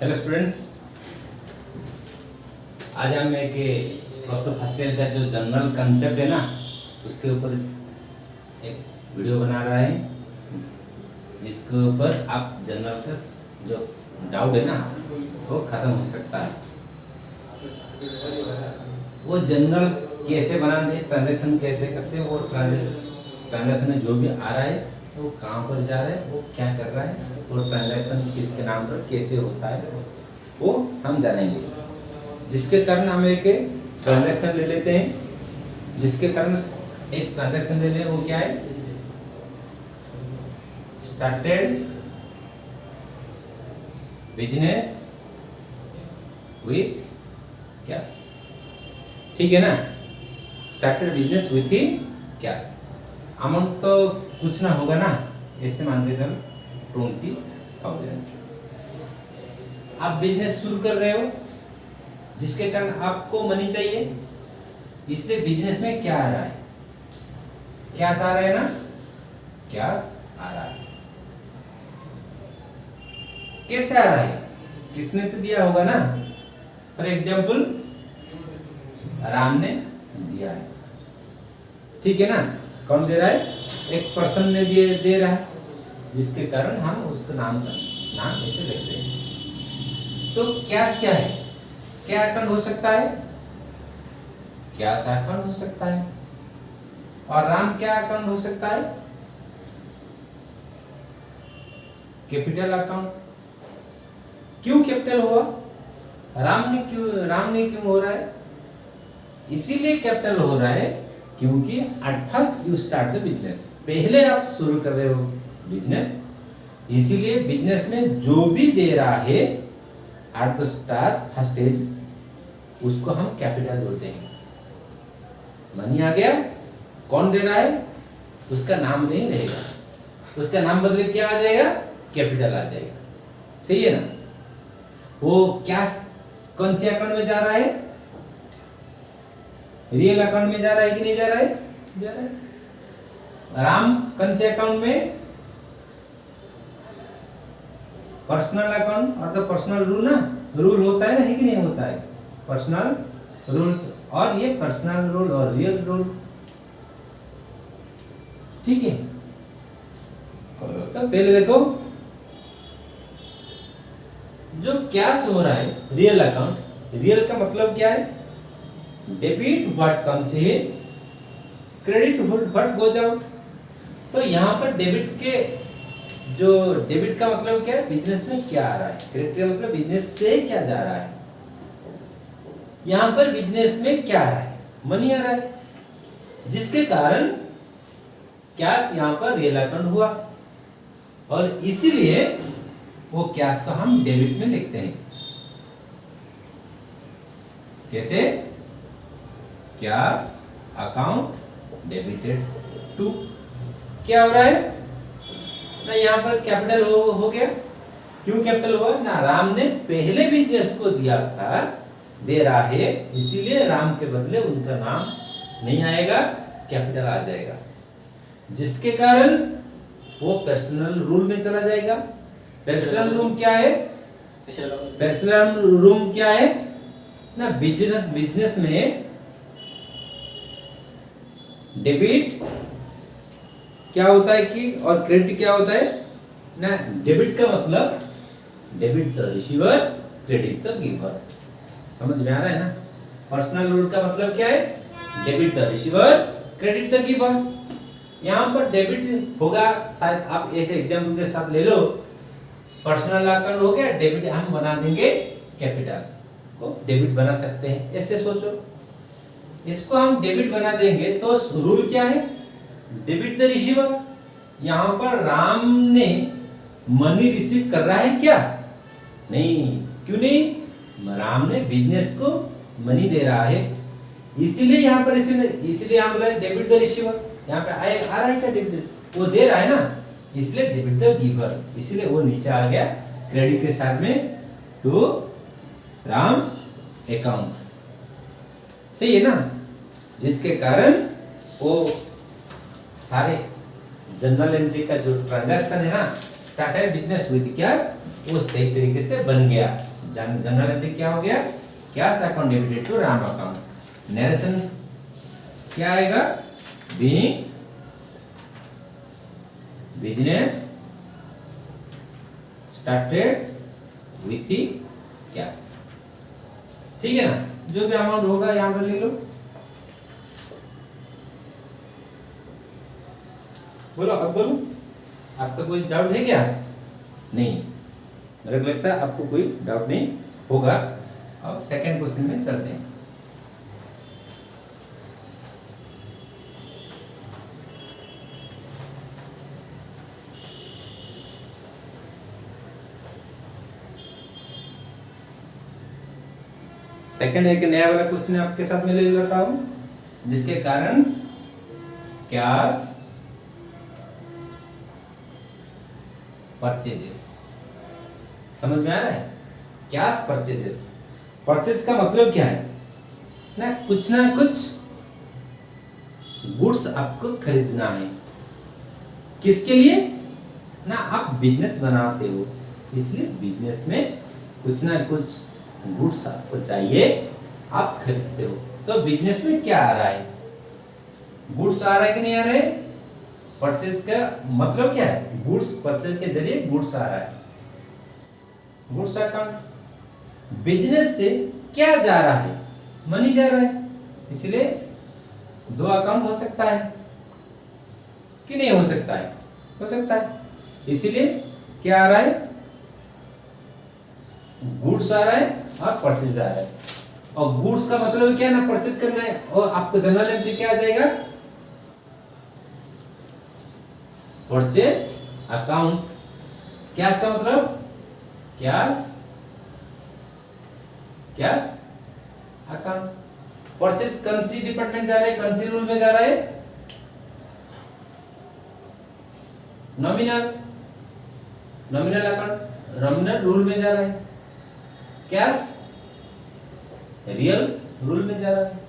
Hello students, आज हम एक प्लस टू फर्स्ट ईयर का जो जनरल कंसेप्ट है ना उसके ऊपर एक वीडियो बना रहा है, जिसके ऊपर आप जनरल का जो डाउट है ना वो खत्म हो सकता है। वो जनरल कैसे बनाते हैं, ट्रांजैक्शन कैसे करते हैं, वो ट्रांजैक्शन में जो भी आ रहा है वो कहाँ पर जा रहा है, वो क्या कर रहा है, और ट्रांजैक्शन किसके नाम पर कैसे होता है वो हम जानेंगे। जिसके कारण हम एक ट्रांजैक्शन ले लेते हैं, जिसके कारण एक ट्रांजैक्शन ले लें, वो क्या है, स्टार्टेड बिजनेस विथ कैश। ठीक है ना, स्टार्टेड बिजनेस विथ ही कैश। अमाउंट तो कुछ ना होगा ना, ऐसे मान के चलो 20,000। आप बिजनेस शुरू कर रहे हो, जिसके कारण आपको मनी चाहिए, इसलिए बिजनेस में क्या आ रहा है, कैश आ रहा है ना, कैश आ रहा है। कैसे आ रहा है, किसने तो दिया होगा ना। फॉर एग्जाम्पल राम ने दिया है, ठीक है ना। कौन दे रहा है, एक पर्सन ने दे रहा है, जिसके कारण हम उसका नाम ऐसे लिखते हैं। तो कैश क्या है, क्या अकाउंट हो सकता है, कैश अकाउंट हो सकता है। और राम क्या अकाउंट हो सकता है, कैपिटल अकाउंट। क्यों कैपिटल हुआ, राम ने क्यों हो रहा है, इसीलिए कैपिटल हो रहा है क्योंकि at first you start the business, पहले आप शुरू कर रहे हो बिजनेस, इसीलिए बिजनेस में जो भी दे रहा है at the start first stage उसको हम कैपिटल बोलते हैं। मनी आ गया, कौन दे रहा है, उसका नाम नहीं रहेगा, उसका नाम बदले क्या आ जाएगा, कैपिटल आ जाएगा। सही है ना। वो कैश कौन से अकाउंट में जा रहा है, रियल अकाउंट में जा रहा है कि नहीं जा रहा है, जा रहा है। राम कौन से अकाउंट में, पर्सनल अकाउंट। और तो पर्सनल रूल ना, रूल होता है ना, कि नहीं होता है, पर्सनल रूल्स। और ये पर्सनल रूल और रियल रूल, ठीक है। तो पहले देखो, जो कैश हो रहा है रियल अकाउंट, रियल का मतलब क्या है, debit what comes in, credit what goes out. तो यहाँ पर डेबिट के जो डेबिट का मतलब क्या है, बिजनेस में क्या आ रहा है, क्रेडिट का मतलब बिजनेस से क्या जा रहा है। यहाँ पर बिजनेस में क्या आ रहा है, मनी आ रहा है, जिसके कारण कैश यहाँ पर रियल अकाउंट हुआ, और इसीलिए वो कैश को हम डेबिट में लिखते हैं। कैसे, कैश अकाउंट डेबिटेड टू। क्या हो रहा है ना, यहाँ पर कैपिटल हो गया। क्यों कैपिटल हुआ ना, राम ने पहले बिजनेस को दिया था, दे रहा है, इसीलिए राम के बदले उनका नाम नहीं आएगा, कैपिटल आ जाएगा, जिसके कारण वो पर्सनल रूल में चला जाएगा। पर्सनल रूल क्या है, पर्सनल रूल क्या है ना, बिजनेस में डेबिट क्या होता है कि, और क्रेडिट क्या होता है ना। डेबिट का मतलब debit the receiver, credit the giver. समझ में आ रहा है ना। पर्सनल रूल का मतलब क्या है, debit the receiver, credit the giver. यहाँ पर डेबिट होगा, शायद आप ऐसे एग्जाम्पल के साथ ले लो, पर्सनल अकाउंट हो गया, डेबिट हम बना देंगे, कैपिटल को डेबिट बना सकते हैं। ऐसे सोचो, इसको हम डेबिट बना देंगे तो रूल क्या है, डेबिट द रिसीवर। यहाँ पर राम ने मनी रिसीव कर रहा है क्या, नहीं, क्यों नहीं, राम ने बिजनेस को मनी दे रहा है, इसीलिए यहाँ पर इसीलिए हम बोला डेबिट द रिसीवर। यहाँ पे आ रहा है क्या, डेबिट, वो दे रहा है ना, इसलिए डेबिट द गिवर, इसलिए वो नीचे आ गया क्रेडिट के साथ में टू राम अकाउंट। सही है ना, जिसके कारण वो सारे जनरल एंट्री का जो ट्रांजैक्शन है ना, स्टार्टेड बिजनेस विद कैश, वो सही तरीके से बन गया। जनरल एंट्री क्या हो गया, cash account debited to Ram account. Narration क्या आएगा, बीइंग बिजनेस स्टार्टेड विथ ही कैश. ठीक है ना, जो भी अमाउंट होगा यहां पर लिख लो. बोलो, अब बोलो, आपका कोई डाउट है क्या? नहीं, मेरे को लगता है आपको कोई डाउट नहीं होगा. अब सेकंड क्वेश्चन में चलते हैं. सेकंड एक नया वाला क्वेश्चन आपके साथ में ले लेता हूं, जिसके कारण कैश परचेजेस समझ में आ रहा है. कैश परचेजेस, परचेज का मतलब क्या है ना कुछ गुड्स आपको खरीदना है. किसके लिए ना, आप बिजनेस बनाते हो, इसलिए बिजनेस में कुछ ना कुछ गुड्स आपको चाहिए, आप खरीदते हो. तो बिजनेस में क्या आ रहा है, गुड्स आ रहा है कि नहीं आ रहा है. परचेज का मतलब क्या है, गुड्स, परचेज के जरिए गुड्स आ रहा है. गुड्स अकाउंट, बिजनेस से क्या जा रहा है, मनी जा रहा है. इसलिए दो अकाउंट हो सकता है कि नहीं हो सकता है, हो सकता है. इसीलिए क्या आ रहा है, गुड्स आ रहा है और परचेज आ रहा है. और गुड्स का मतलब क्या है ना, परचेज करना है. और आपको जनरल एंट्री क्या आ जाएगा, परचेज अकाउंट. कैश का मतलब कैश अकाउंट. परचेज कौन सी डिपार्टमेंट जा रहा है, कौन सी रूल में जा रहा है, नॉमिनल अकाउंट, नॉमिनल रूल में जा रहा है. कैश रियल रूल में जा रहा है.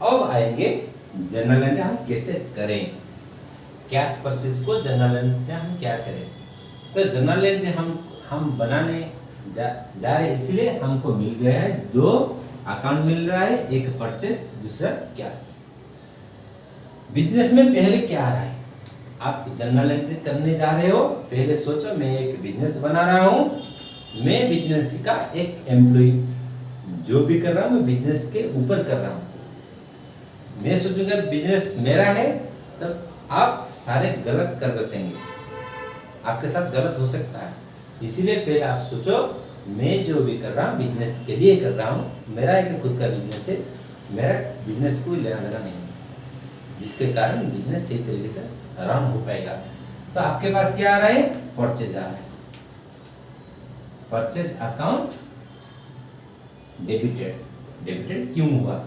अब आएंगे जनरल एंट्री हम कैसे करें, कैश परचेज को जनरल एंट्री हम क्या करें. तो जनरल एंट्री हम बनाने जा रहे, इसलिए हमको मिल गया है दो अकाउंट मिल रहा है, एक परचेज दूसरा कैश. बिजनेस में पहले क्या आ रहा है, आप जनरल एंट्री करने जा रहे हो, पहले सोचो मैं एक बिजनेस बना रहा हूं, मैं बिजनेस का एक एम्प्लॉय, जो भी कर रहा हूं मैं बिजनेस के ऊपर कर रहा हूं. मैं सोचूंगा बिजनेस मेरा है, तब आप सारे गलत कर बसेंगे, आपके साथ गलत हो सकता है. इसीलिए पहले आप सोचो मैं जो भी कर रहा हूँ बिजनेस के लिए कर रहा हूँ, मेरा एक खुद का बिजनेस है, मेरा बिजनेस को लेना देना नहीं है, जिसके कारण बिजनेस सही तरीके से रन हो पाएगा. तो आपके पास क्या आ रहा है, परचेज आ रहा है. परचेज अकाउंट डेबिटेड क्यों हुआ,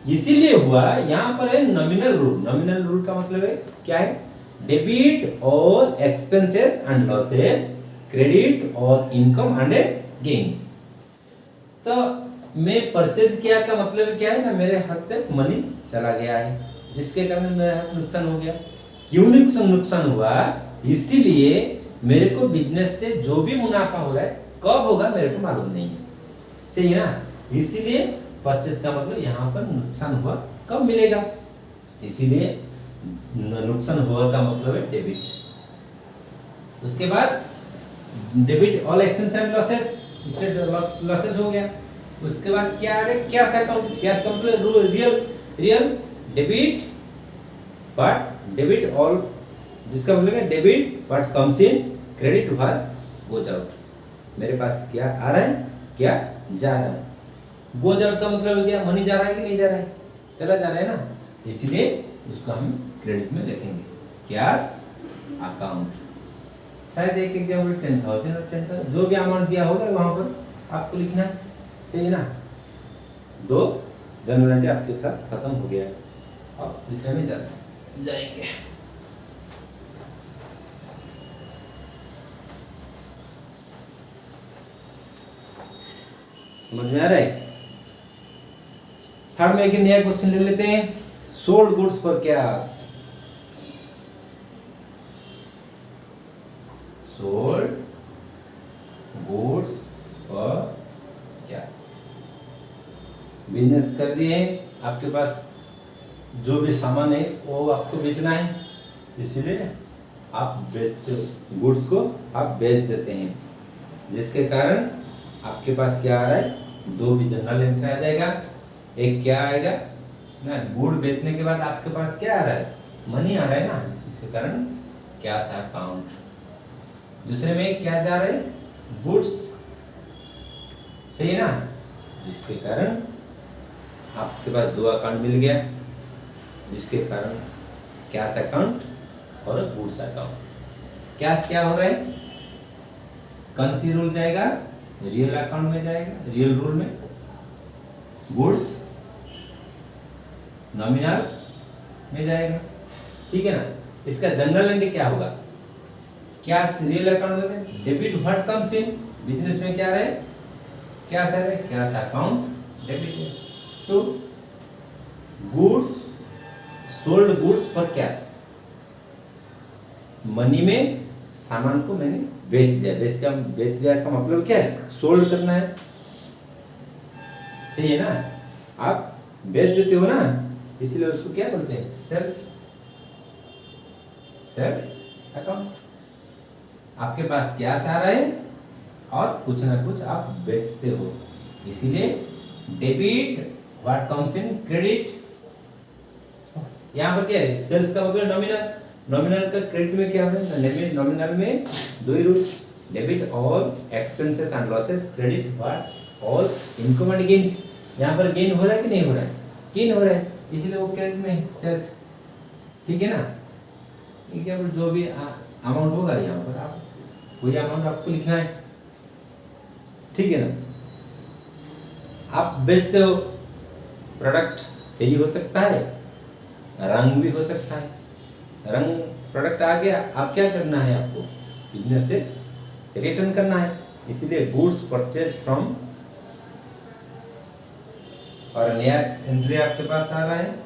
इसीलिए हुआ. यहाँ पर है नॉमिनल रूल. नॉमिनल रूल का मतलब है क्या है, डेबिट और एक्सपेंसेस एंड लॉसेस, क्रेडिट और इनकम एंड गेन्स. तो मैं परचेज किया का मतलब क्या है ना, मेरे हाथ से मनी चला गया है, जिसके कारण मेरे हाथ नुकसान हो गया. क्यों नुकसान हुआ, इसीलिए मेरे को बिजनेस से जो भी मुनाफा हो रहा है कब होगा मेरे को मालूम नहीं है. सही है ना, इसीलिए परचेज का मतलब यहाँ पर नुकसान हुआ कब मिलेगा, इसीलिए नुकसान हुआ का मतलब है डेबिट. उसके बाद debit all expense and losses, इससे लॉसेस हो गया. उसके बाद क्या आ रहा है, कैश अकाउंट. कैश का मतलब real debit, but debit all, जिसका मतलब है debit but comes in, credit goes out. मेरे पास क्या आ रहा है, क्या जा रहा है. गोज आउट का मतलब क्या, मनी जा रहा है कि नहीं जा रहा है, चला जा रहा है ना, इसलिए उसको हम क्रेडिट में लिखेंगे, कैश अकाउंट. शायद एक एग्जाम्पल 10,000 और 10,000 जो भी अमाउंट दिया होगा वहां पर आपको लिखना है. सही है ना, दो जनरल एंट्री आपके साथ खत्म हो गया. अब तीसरे में जाएंगे. समझ में आ रहा है. थर्ड में एक नया क्वेश्चन ले लेते हैं, sold goods for cash. Sold goods business कर दिए हैं, आपके पास जो भी सामान है वो आपको बेचना है, इसीलिए आप बेचते हो, गुड्स को आप बेच देते हैं, जिसके कारण आपके पास क्या आ रहा है, दो भी जनरल एंट्री आ जाएगा। एक क्या आएगा ना, गुड बेचने के बाद आपके पास क्या आ रहा है, मनी आ रहा है ना, इसके कारण कैश अकाउंट। दूसरे में क्या जा रहा है, गुड्स, सही है ना, जिसके कारण आपके पास दो अकाउंट मिल गया, जिसके कारण कैश अकाउंट और गुड्स अकाउंट। कैश क्या हो रहा है, कौन सी रूल जाएगा, रियल अकाउंट में जाएगा, रियल रूल में। गुड्स नॉमिनल में जाएगा, ठीक है ना। इसका जनरल एंट्री क्या होगा, कैश रियल अकाउंट में, debit what comes in, business में क्या रहे, क्या सर है, कैश अकाउंट डेबिट है। तो goods sold goods for cash, money में सामान को मैंने बेच दिया, बेच दिया का मतलब क्या है, सोल्ड करना है, सही है ना। आप बेच देते हो ना, इसलिए उसको क्या बोलते हैं, सेल्स अकाउंट। आपके पास कैश आ रहा है और कुछ ना कुछ आप बेचते हो, इसीलिए debit what comes in credit. यहाँ पर क्या है, सेल्स का मतलब नॉमिनल, नॉमिनल का क्रेडिट में क्या है, नॉमिनल में दो ही rule, debit all expenses and losses, credit what all income and gains. यहाँ पर गेन हो रहा है कि नहीं हो रहा है, गेन हो रहा है, इसलिए वो क्रेडिट में सेल्स, ठीक है ना। जो भी अमाउंट होगा यहाँ पर आप वही अमाउंट आपको लिखना है, ठीक है ना। आप बेचते हो, प्रोडक्ट सही हो सकता है, रंग भी हो सकता है, रंग प्रोडक्ट आ गया, आप क्या करना है, आपको बिजनेस से रिटर्न करना है, इसीलिए गुड्स परचेज फ्रॉम, और नया एंट्री आपके पास आ रहा है,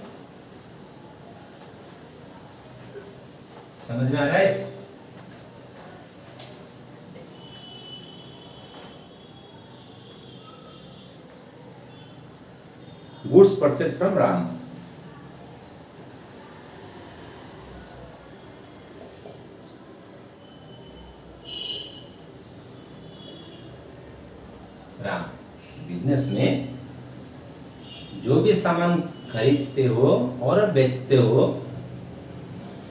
समझ में आ रहा है। Goods purchase from Ram, Ram business में जो भी सामान खरीदते हो और बेचते हो,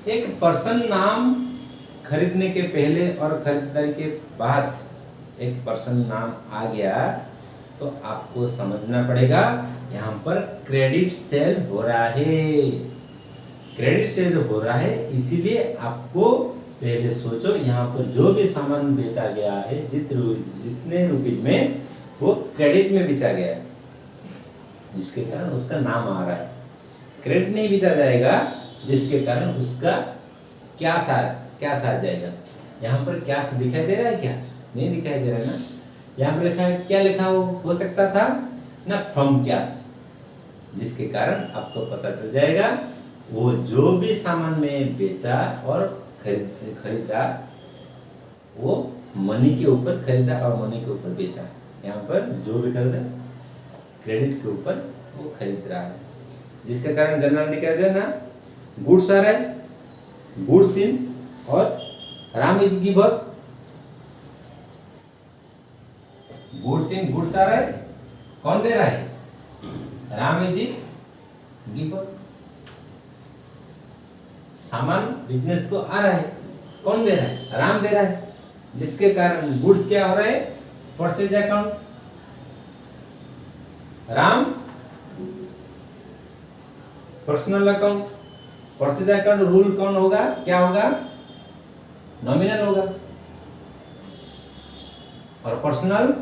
एक पर्सन नाम खरीदने के पहले और खरीदारी के बाद एक पर्सन नाम आ गया, तो आपको समझना पड़ेगा यहाँ पर क्रेडिट सेल हो रहा है, क्रेडिट सेल हो रहा है, इसीलिए आपको पहले सोचो यहाँ पर जो भी सामान बेचा गया है, जितने रुपीज में, वो क्रेडिट में बेचा गया है, जिसके कारण उसका नाम आ रहा है। क्रेडिट नहीं बेचा जाएगा, जिसके कारण उसका कैश आ जाएगा। यहाँ पर कैश दिखाई दे रहा है क्या, नहीं दिखाई दे रहा है ना। यहाँ पर लिखा है, क्या लिखा हो सकता था ना, फ्रॉम कैश, जिसके कारण आपको पता चल जाएगा वो जो भी सामान में बेचा और खरीदा, वो मनी के ऊपर खरीदा और मनी के ऊपर बेचा। यहाँ पर जो भी खरीदा क्रेडिट के ऊपर वो खरीद रहा है, जिसके कारण जनरल निकल जाए ना, गुड्स आ रहा है, गुड्स इन, और Ram is giver, goods in, goods आ रहा है, कौन दे रहा है, राम इज गिवर। सामान बिजनेस को आ रहा है, कौन दे रहा है, राम दे रहा है, जिसके कारण गुड्स क्या हो रहा है, purchase account, Ram personal account, purchase account rule कौन होगा, क्या होगा, नॉमिनल होगा, और पर्सनल,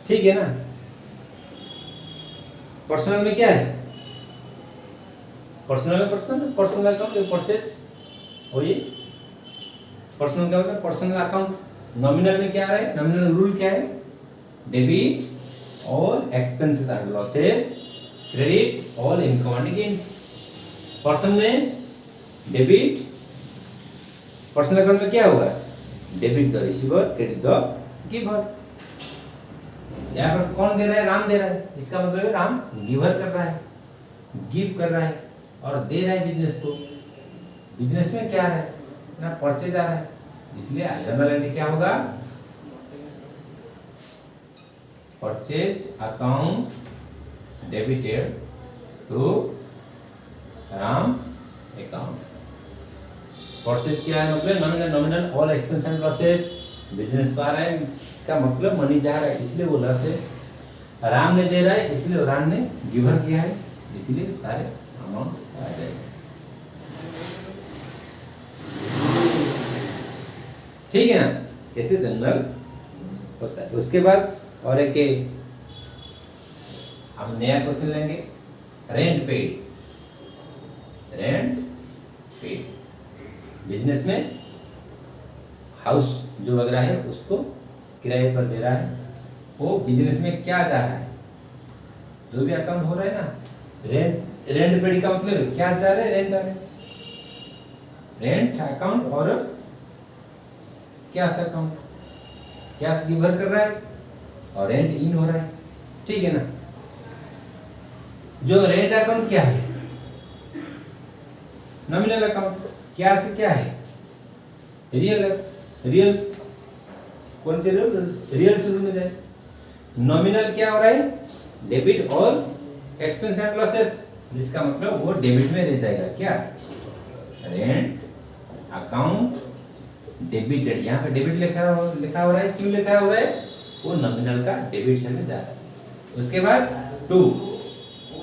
ठीक है ना। पर्सनल में क्या है, पर्सनल में पर्सनल अकाउंट, परचेज, वही पर्सनल का मतलब पर्सनल अकाउंट। नॉमिनल में क्या है, नॉमिनल रूल क्या है, debit all expenses and losses, credit all income and gains. Person में डेबिट, पर्सनल अकाउंट में क्या होगा, debit the receiver, credit the giver. यहाँ पर कौन दे रहा है? राम दे रहा है, इसका मतलब है राम गिवर कर रहा है, गिव कर रहा है और दे रहा है बिजनेस को। बिजनेस में क्या है ना, परचेज आ रहा है, इसलिए जनरल एंट्री क्या होगा? Purchase account debited to Ram account. Purchase क्या है मतलब nominal, nominal all expense and losses, business पा रहा है का मतलब मनी जा रहा है, इसलिए वो लॉस है। राम ने दे रहा है इसलिए राम ने गिवर किया है, इसलिए सारे अमाउंट ऐसा आ जाएगा। ठीक है ना, ऐसे जनरल होता है। उसके बाद और एक हम नया क्वेश्चन लेंगे, rent paid. Rent paid business में हाउस जो वगैरह है उसको किराए पर दे रहा है, वो बिजनेस में क्या जा रहा है? जो भी अकाउंट हो रहा है ना, रेंट पेड का मतलब क्या जा रहा है? रेंट आ रहा है, रेंट अकाउंट और कैश अकाउंट, कैश गिवर कर रहा है और रेंट इन हो रहा है। ठीक है ना, जो रेंट अकाउंट क्या है? Nominal account. कैश क्या है? रियल है, रियल कौन से रियल शुरू में जाए। नॉमिनल क्या हो रहा है? डेबिट और एक्सपेंस एंड लॉसेस, जिसका मतलब वो डेबिट में रह जाएगा। क्या? रेंट अकाउंट डेबिटेड, यहाँ पे डेबिट लिखा हो रहा है, क्यों लिखा हुआ है? वो नॉमिनल का डेबिट साइड में जा रहा है। उसके बाद टू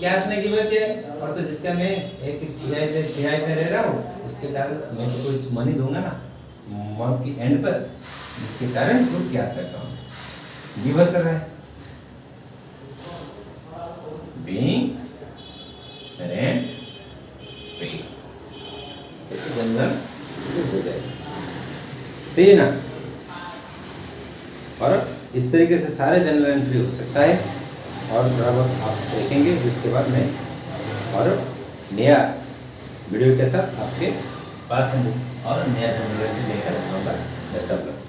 कैश ने गिवन किया और तो जिसका मैं एक किराए पे रह रहा हूँ उसके कारण मैं तो कोई मनी दूंगा ना मंथ की एंड पर, जिसके कारण वो कैश अकाउंट गिवर कर रहा है। बीइंग रेंट पेड, ऐसे जनरल हो जाएगा। सही है ना? और इस तरीके से सारे जनरल एंट्री हो सकता है। और थोड़ा बहुत आप देखेंगे, उसके बाद मैं और नया वीडियो के साथ आपके पास और नया जनरल एंट्री लेकर आऊँगा। Best of luck.